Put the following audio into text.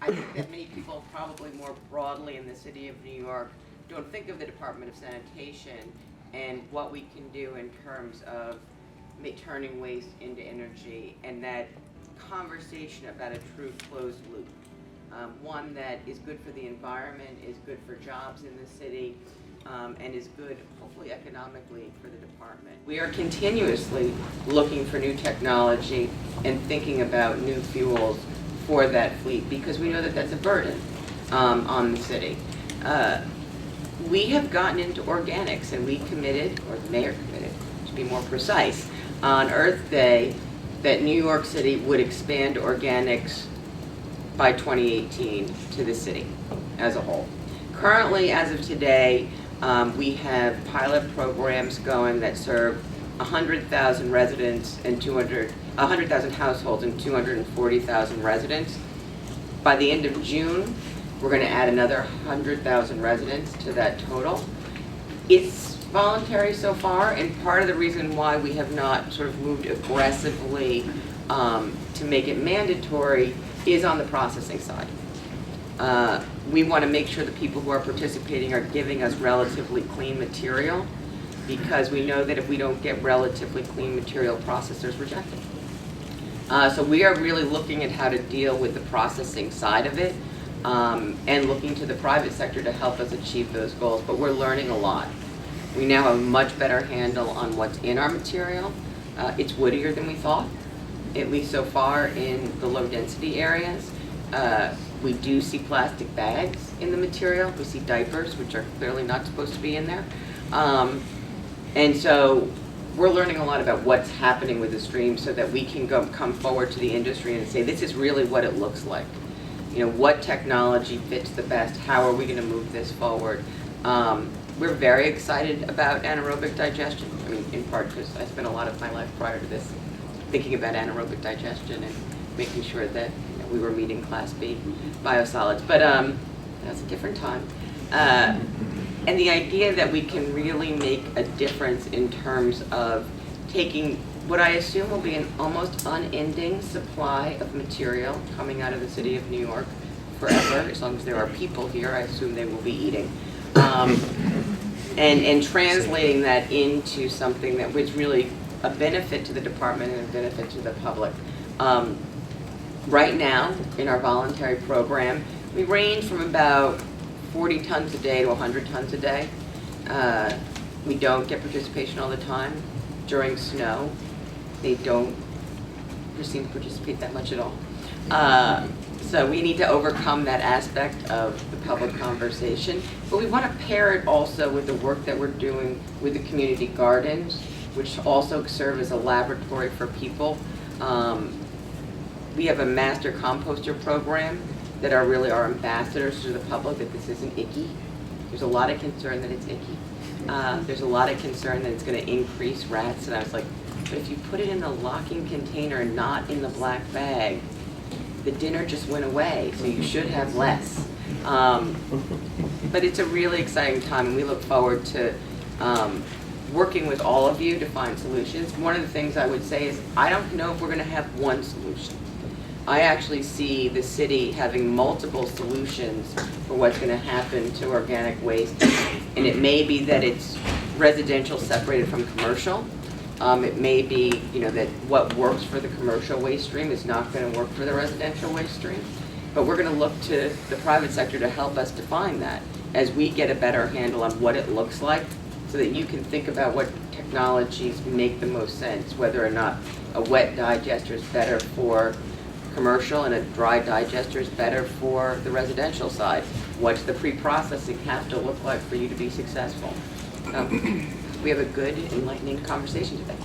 I think that many people, probably more broadly in the city of New York, don't think of the Department of Sanitation and what we can do in terms of turning waste into energy, and that conversation about a true closed loop. One that is good for the environment, is good for jobs in the city, and is good, hopefully, economically for the department. We are continuously looking for new technology and thinking about new fuels for that fleet, because we know that that's a burden on the city. We have gotten into organics, and we committed, or the mayor committed, to be more precise, on Earth Day, that New York City would expand organics by 2018 to the city as a whole. Currently, as of today, we have pilot programs going that serve 100,000 residents and 100,000 households and 240,000 residents. By the end of June, we're going to add another 100,000 residents to that total. It's voluntary so far, and part of the reason why we have not sort of moved aggressively to make it mandatory is on the processing side. We want to make sure the people who are participating are giving us relatively clean material, because we know that if we don't get relatively clean material, processors reject it. So we are really looking at how to deal with the processing side of it, and looking to the private sector to help us achieve those goals, but we're learning a lot. We now have a much better handle on what's in our material. It's woodier than we thought, at least so far in the low density areas. We do see plastic bags in the material. We see diapers, which are clearly not supposed to be in there. And so we're learning a lot about what's happening with the stream, so that we can come forward to the industry and say, this is really what it looks like. You know, what technology fits the best? How are we going to move this forward? We're very excited about anaerobic digestion. I mean, in part because I spent a lot of my life prior to this thinking about anaerobic digestion and making sure that we were meeting Class B biosolids. But that's a different time. And the idea that we can really make a difference in terms of taking what I assume will be an almost unending supply of material coming out of the city of New York forever, as long as there are people here, I assume they will be eating. And translating that into something that was really a benefit to the department and a benefit to the public. Right now, in our voluntary program, we range from about 40 tons a day to 100 tons a day. We don't get participation all the time. During snow, they don't seem to participate that much at all. So we need to overcome that aspect of the public conversation. But we want to pair it also with the work that we're doing with the community gardens, which also serve as a laboratory for people. We have a master composter program that are really our ambassadors to the public, that this isn't icky. There's a lot of concern that it's icky. There's a lot of concern that it's going to increase rats. And I was like, but if you put it in the locking container and not in the black bag, the dinner just went away, so you should have less. But it's a really exciting time, and we look forward to working with all of you to find solutions. One of the things I would say is, I don't know if we're going to have one solution. I actually see the city having multiple solutions for what's going to happen to organic waste. And it may be that it's residential separated from commercial. It may be, that what works for the commercial waste stream is not going to work for the residential waste stream. But we're going to look to the private sector to help us define that as we get a better handle on what it looks like, so that you can think about what technologies make the most sense, whether or not a wet digester is better for commercial and a dry digester is better for the residential side. What's the pre-processing have to look like for you to be successful? We have a good, enlightening conversation today.